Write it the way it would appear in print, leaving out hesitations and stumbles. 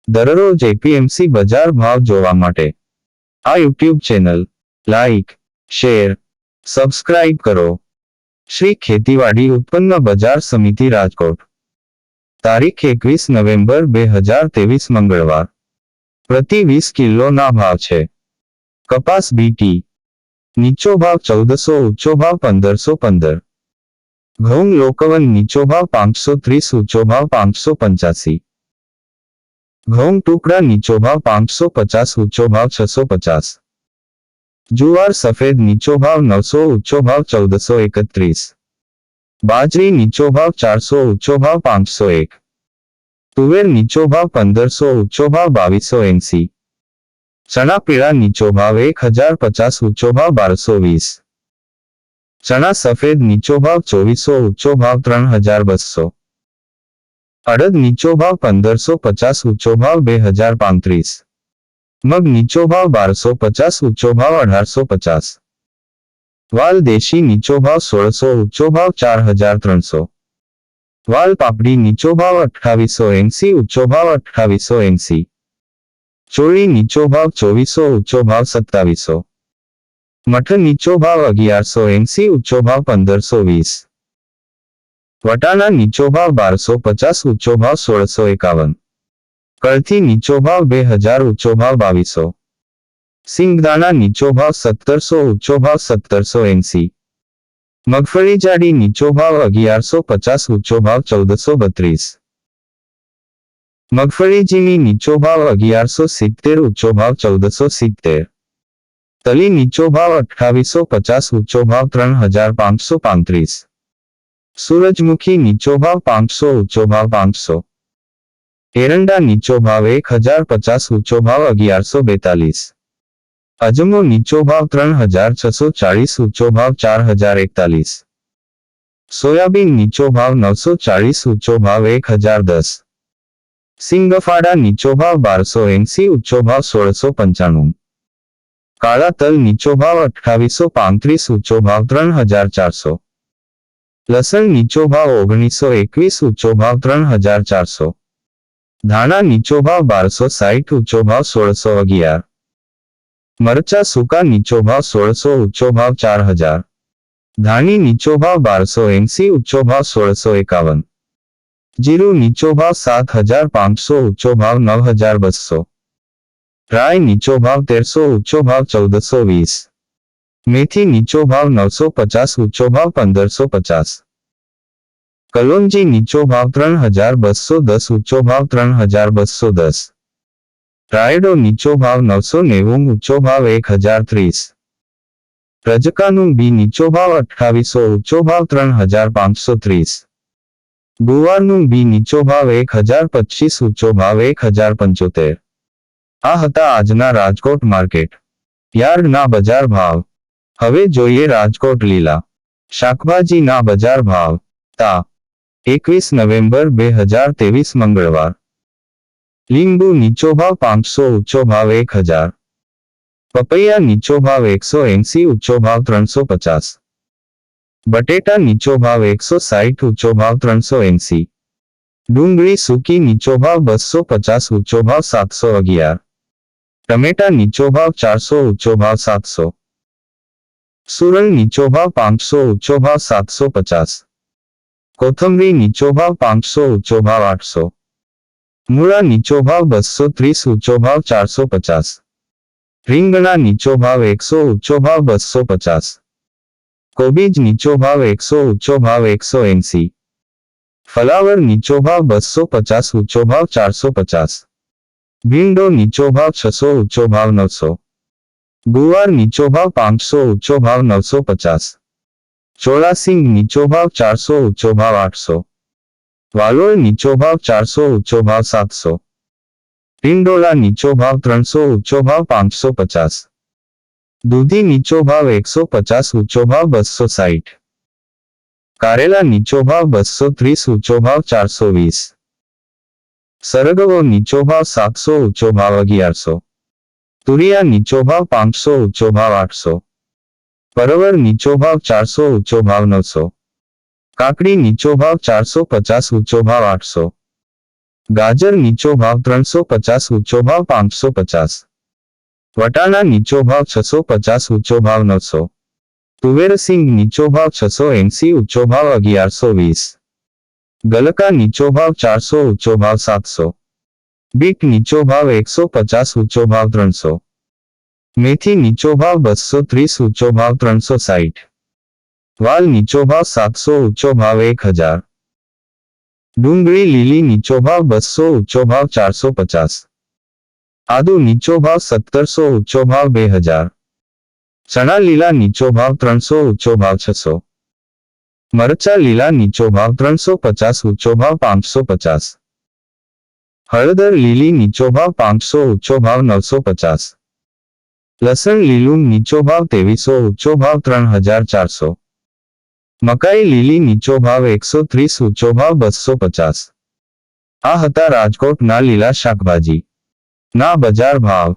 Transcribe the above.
દરરોજ એપીએમસી બજાર ભાવ જોવા માટે આ YouTube channel like, share, subscribe કરો. શ્રી ખેતીવાડી ઉત્પન્ન બજાર સમિતિ રાજકોટ. તારીખ 21 નવેમ્બર 2023 મંગળવાર. પ્રતિ 20 કિલોના ભાવ છે. કપાસ બીટી નીચો ભાવ 1400, ઊંચો ભાવ 1515. ઘઉં લોકવન નીચો ભાવ 530, ઊંચો ભાવ 585. ઘઉં ટુકડા નીચો ભાવ 550, ઊંચો ભાવ 650. જુવાર સફેદ નીચો ભાવ 900, ઊંચો ભાવ 1431. બાજરી નીચો ભાવ 400, ઊંચો ભાવ 501. તુવેર નીચો ભાવ 1500, ઊંચો ભાવ 2280. ચણા પીળા નીચો ભાવ 1050, ઊંચો ભાવ 1220. ચણા સફેદ નીચો ભાવ 2400, ઊંચો ભાવ 3200. અડદ નીચો ભાવ 1550, ઊંચો ભાવ 2035. મગ નીચો ભાવ 1250, ઊંચો ભાવ 1850. વાલ દેશી નીચો ભાવ 1600, ઊંચો ભાવ 4300. વાલ પાપડી નીચો ભાવ 2880, ઊંચો ભાવ 2880. ચોળી નીચો ભાવ 2400, ઊંચો ભાવ 2700. મઠ નીચો ભાવ 1180, ઊંચો ભાવ 1520. વટાણા નીચો ભાવ 1250, ઊંચો ભાવ 1651. કળથી નીચો ભાવ 2000, ઊંચો ભાવ 2200. સિંગદાણા નીચો ભાવ 1700, ઊંચો ભાવ 1780. મગફળી જાડી નીચો ભાવ 1150, ઊંચો ભાવ 1432. મગફળી ઝીણી નીચો ભાવ 1170, ઊંચો ભાવ 1470. તલી નીચો ભાવ 2850, ઊંચો ભાવ 3535. સૂરજમુખી નીચો ભાવ 500, ઊંચો ભાવ 500. એરંડા નીચો ભાવ 1050, ઊંચો ભાવ 1142. અજમો નીચો ભાવ 3640, ઊંચો ભાવ 4041. સોયાબીન નીચો ભાવ 940, ઊંચો ભાવ 1010. સિંગફાડા નીચો ભાવ 1280, ઊંચો ભાવ 1695. કાળા તલ નીચો ભાવ 2835, ઊંચો ભાવ 3400. લસણ નીચો ભાવ 1921, ઊંચો ભાવ 3400. ધાણા નીચો ભાવ 1260, ઊંચો ભાવ 1611. મરચા સૂકા નીચો ભાવ 1600, ઊંચો ભાવ 4000. ધાણી નીચો ભાવ 1280, ઊંચો ભાવ 1651. જીરું નીચો ભાવ 7500, ઊંચો ભાવ 9200. રાય નીચો ભાવ 1300, ઊંચો ભાવ 1420. મેથી નીચો ભાવ 950, ઊંચો ભાવ 1550. કલોંજી નીચો ભાવ 3210, ઊંચો ભાવ 3210. રાયડો નીચો ભાવ 990, ઊંચો ભાવ 1030. રજકાનું બી નીચો ભાવ 2800, ઊંચો ભાવ 3530. ગુવારનું બી નીચો ભાવ 1025, ઊંચો ભાવ 1075. આ હતા આજના રાજકોટ માર્કેટ યાર્ડના બજાર ભાવ. હવે જોઈએ રાજકોટ લીલા શાકભાજીના બજાર ભાવ. તા 21 નવેમ્બર 2023 મંગળવાર. લીંબુ નીચો ભાવ 500, ઊંચો ભાવ 1000. પપૈયા નીચો ભાવ 180, ઊંચો ભાવ 350. બટેટા નીચો ભાવ 160, ઊંચો ભાવ 380. ડુંગળી સૂકી નીચો ભાવ 250, ઊંચો ભાવ 711. ટમેટા નીચો ભાવ 400, ઊંચો ભાવ 700. સુરણ નીચો ભાવ 500, ઊંચો ભાવ 750. કોથમરી નીચો ભાવ 500, ઊંચો ભાવ 800. મૂળા નીચો ભાવ 230, ઊંચો ભાવ 450. રીંગણા નીચો ભાવ 100, ઊંચો ભાવ 250. કોબીજ નીચો ભાવ 100, ઊંચો ભાવ 180. ફલાવર નીચો ભાવ 250, ઊંચો ભાવ 450. ભીંડો નીચો ભાવ 600, ઊંચો ભાવ 900. ગુવાર નીચો ભાવ 500, ઊંચો ભાવ 950. ચોળાસિંગ નીચો ભાવ 400, ઊંચો ભાવ 800. વાલોળ નીચો ભાવ 400, ઊંચો ભાવ 700. ટીંડોળા નીચો ભાવ 300, ઊંચો ભાવ 550. દૂધી નીચો ભાવ 150, ઊંચો ભાવ 260. કારેલા નીચો ભાવ 230, ઊંચો ભાવ 420. સરગવો નીચો ભાવ 700, ઊંચો ભાવ 1100. તુરિયા નીચો ભાવ 500, ઊંચો ભાવ 800. પરવર નીચો ભાવ 400, ઊંચો ભાવ 900. કાકડી નીચો ભાવ 450, ઊંચો ભાવ 800. ગાજર નીચો ભાવ 350, ઊંચો ભાવ 550. વટાણા નીચો ભાવ 650, ઊંચો ભાવ 900. તુવેર સિંગ નીચો ભાવ 680, ઊંચો ભાવ 1120. ગલકા નીચો ભાવ 400, ઊંચો ભાવ 700. બીટ નીચો ભાવ 150, ઊંચો ભાવ 300. મેથી નીચો ભાવ 230, ઊંચો ભાવ 360. વાલ નીચો ભાવ 700, ઊંચો ભાવ 1000. ડુંગળી લીલી નીચો ભાવ 200, ઊંચો ભાવ 450. આદુ નીચો ભાવ 1700, ઊંચો ભાવ 2000. ચણા લીલા નીચો ભાવ 300, ઊંચો ભાવ 600. મરચા લીલા નીચો ભાવ 350, ઊંચો ભાવ 550. હળદર લીલી નીચો ભાવ 500, ઊંચો ભાવ 950. લસણ લીલું નીચો ભાવ 2300, ઊંચો ભાવ 3400. મકાઈ લીલી નીચો ભાવ 130, ઊંચો ભાવ 250. આ હતા રાજકોટના લીલા શાકભાજી ના બજાર ભાવ.